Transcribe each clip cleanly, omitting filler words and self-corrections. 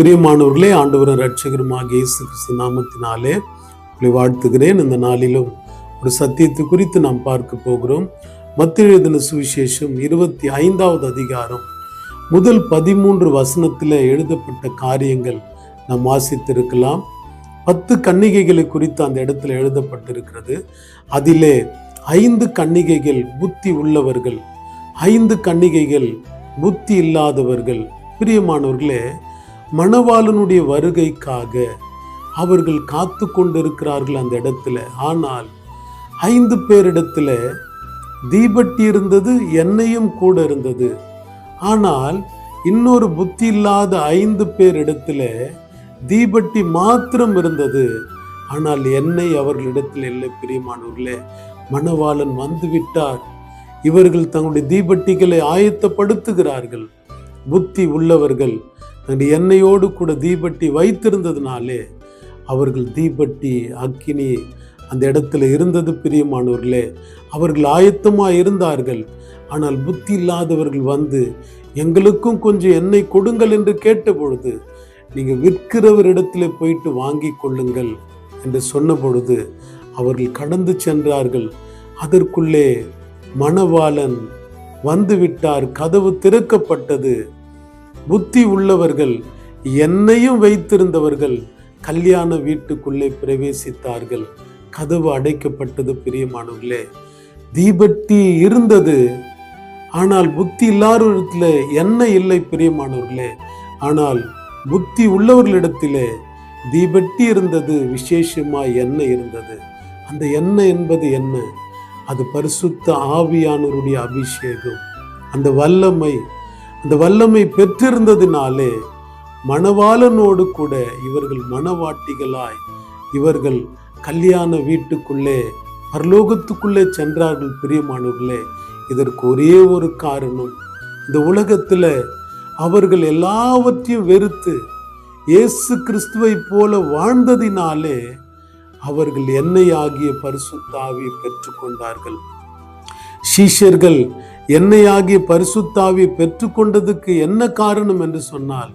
பிரியமானவர்களே, ஆண்டவரும் இரட்சகருமாகிய இயேசு கிறிஸ்து நாமத்தினாலே உங்களை வாழ்த்துகிறேன். இந்த நாளிலும் ஒரு சத்தியத்தை குறித்து நாம் பார்க்க போகிறோம். மத்தேயு எழுதின சுவிசேஷம் 25வது அதிகாரம் முதல் 13 வசனத்தில் எழுதப்பட்ட காரியங்கள் நாம் வாசித்திருக்கலாம். 10 கன்னிகைகளை குறித்து அந்த இடத்துல எழுதப்பட்டிருக்கிறது. அதிலே 5 கன்னிகைகள் புத்தி உள்ளவர்கள், 5 கன்னிகைகள் புத்தி இல்லாதவர்கள். பிரியமானவர்களே, மணவாளனுடைய வருகைக்காக அவர்கள் காத்து கொண்டிருக்கிறார்கள் அந்த இடத்துல. ஆனால் 5 பேரிடத்துல தீபட்டி இருந்தது, எண்ணெயும் கூட இருந்தது. ஆனால் இன்னொரு புத்தி இல்லாத 5 பேரிடத்துல தீபட்டி மாத்திரம் இருந்தது. ஆனால் எண்ணெய் அவர்களிடத்தில் இல்லை. பிரியமானவர்களே, மணவாளன் வந்து விட்டார். இவர்கள் தங்களுடைய தீபட்டிகளை ஆயத்தப்படுத்துகிறார்கள். புத்தி உள்ளவர்கள் தன்னுடைய எண்ணெயோடு கூட தீபட்டி வைத்திருந்ததுனாலே அவர்கள் தீபட்டி அக்கினி அந்த இடத்துல இருந்தது. பிரியமானவர்களே, அவர்கள் ஆயத்தமாக இருந்தார்கள். ஆனால் புத்தி இல்லாதவர்கள் வந்து எங்களுக்கும் கொஞ்சம் எண்ணெய் கொடுங்கள் என்று கேட்ட பொழுது, நீங்கள் விற்கிறவரிடத்துல போயிட்டு வாங்கி கொள்ளுங்கள் என்று சொன்ன பொழுது அவர்கள் கடந்து சென்றார்கள். அதற்குள்ளே மணவாளன் வந்து விட்டார். கதவு திறக்கப்பட்டது. புத்தி உள்ளவர்கள், எண்ணெயும் வைத்திருந்தவர்கள் கல்யாண வீட்டுக்குள்ளே பிரவேசித்தார்கள். கதவு அடைக்கப்பட்டது. பிரியமானவர்களே, தீபட்டி இருந்தது. ஆனால் புத்தி இல்லாதவரிடத்துல எண்ணெய் இல்லை. பிரியமானவர்களே, ஆனால் புத்தி உள்ளவர்களிடத்திலே தீபட்டி இருந்தது, விசேஷமா எண்ணெய் இருந்தது. அந்த எண்ணெய் என்பது என்ன? அது பரிசுத்த ஆவியானவருடைய அபிஷேகம். அந்த வல்லமை பெற்றிருந்ததினாலே மணவாளனோடு கூட இவர்கள் மணவாட்டிகளாய் இவர்கள் கல்யாண வீட்டுக்குள்ளே பரலோகத்துக்குள்ளே சென்றார்கள். பிரியமானவர்களே, இதற்கு ஒரே ஒரு காரணம், இந்த உலகத்துல அவர்கள் எல்லாவற்றையும் வெறுத்து இயேசு கிறிஸ்துவை போல வாழ்ந்ததினாலே அவர்கள் எண்ணெய் ஆகிய பரிசுத்த ஆவியை பெற்றுக்கொண்டார்கள். சீஷர்கள் எண்ணெய் ஆகிய பரிசுத்த ஆவியை பெற்றுக்கொண்டதுக்கு என்ன காரணம் என்று சொன்னால்,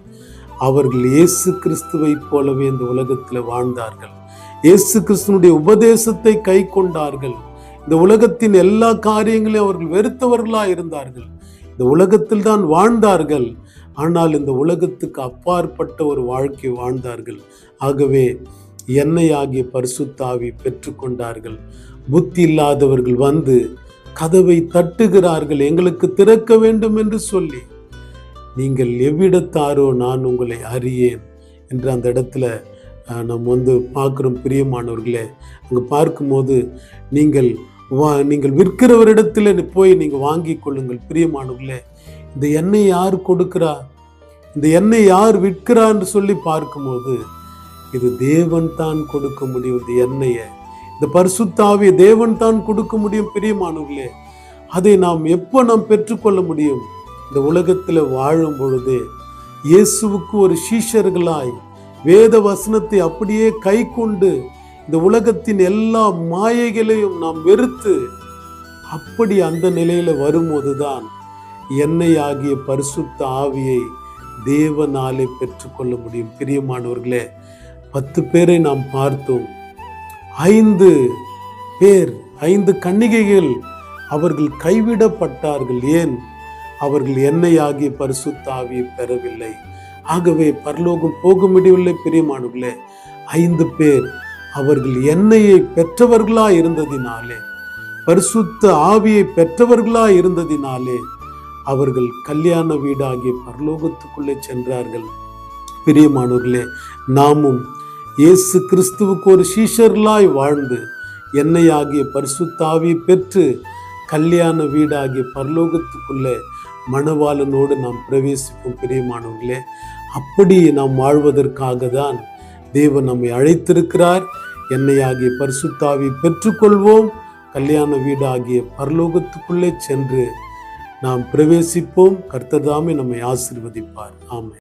அவர்கள் இயேசு கிறிஸ்துவை போலவே இந்த உலகத்தில் வாழ்ந்தார்கள். இயேசு கிறிஸ்துவனுடைய உபதேசத்தை கை கொண்டார்கள். இந்த உலகத்தின் எல்லா காரியங்களையும் அவர்கள் வெறுத்தவர்களாக இருந்தார்கள். இந்த உலகத்தில் தான் வாழ்ந்தார்கள். ஆனால் இந்த உலகத்துக்கு அப்பாற்பட்ட ஒரு வாழ்க்கை வாழ்ந்தார்கள். ஆகவே எண்ணெய் ஆகிய பரிசுத்த ஆவி பெற்றுக்கொண்டார்கள். புத்தி இல்லாதவர்கள் வந்து கதவை தட்டுகிறார்கள், எங்களுக்கு திறக்க வேண்டும் என்று சொல்லி. நீங்கள் எவ்விடத்தாரோ நான் உங்களை அறியேன் என்று அந்த இடத்துல நம்ம பார்க்குறோம். பிரியமானவர்களே, அங்கே பார்க்கும்போது நீங்கள் விற்கிறவரிடத்துல போய் நீங்கள் வாங்கி கொள்ளுங்கள். பிரியமானவர்களே, இந்த எண்ணெய் யார் கொடுக்கிறா, இந்த எண்ணெய் யார் விற்கிறா என்று சொல்லி பார்க்கும்போது இது தேவன் தான் கொடுக்க முடியும். இந்த எண்ணெயை, இந்த பரிசுத்த ஆவியை தேவன் தான் கொடுக்க முடியும். பிரியமானவர்களே, அதை நாம் எப்போ நாம் பெற்றுக்கொள்ள முடியும்? இந்த உலகத்தில் வாழும் பொழுதே இயேசுவுக்கு ஒரு சீஷர்களாய் வேத வசனத்தை அப்படியே கை கொண்டு இந்த உலகத்தின் எல்லா மாயைகளையும் நாம் வெறுத்து அப்படி அந்த நிலையில வரும்போதுதான் எண்ணெய் ஆகிய பரிசுத்த ஆவியை தேவனாலே பெற்றுக்கொள்ள முடியும். பிரியமானவர்களே, 10 பேரை நாம் பார்த்தோம். 5 கன்னிகைகள் அவர்கள் கைவிடப்பட்டார்கள். ஏன்? அவர்கள் எண்ணெய் ஆகிய பரிசுத்த ஆவியை பெறவில்லை. ஆகவே பரலோகம் போக முடியவில்லை. பிரியமானவர்களே, 5 பேர் அவர்கள் எண்ணெயை பெற்றவர்களா இருந்ததினாலே, பரிசுத்த ஆவியை பெற்றவர்களா இருந்ததினாலே அவர்கள் கல்யாண வீடாகிய பரலோகத்துக்குள்ளே சென்றார்கள். பிரியமானவர்களே, நாமும் இயேசு கிறிஸ்துவுக்கு ஒரு சீஷர்களாய் வாழ்ந்து எண்ணெய் ஆகிய பரிசுத்த ஆவியை பெற்று கல்யாண வீடாகிய பரலோகத்துக்குள்ளே மணவாளனோடு நாம் பிரவேசிப்போம். பிரியமானவர்களே, அப்படி நாம் வாழ்வதற்காக தான் தேவன் நம்மை அழைத்திருக்கிறார். எண்ணெய் ஆகிய பரிசுத்த ஆவியை பெற்றுக்கொள்வோம். கல்யாண வீடாகிய பரலோகத்துக்குள்ளே சென்று நாம் பிரவேசிப்போம். கர்த்தர் தாமே நம்மை ஆசீர்வதிப்பார். ஆமென்.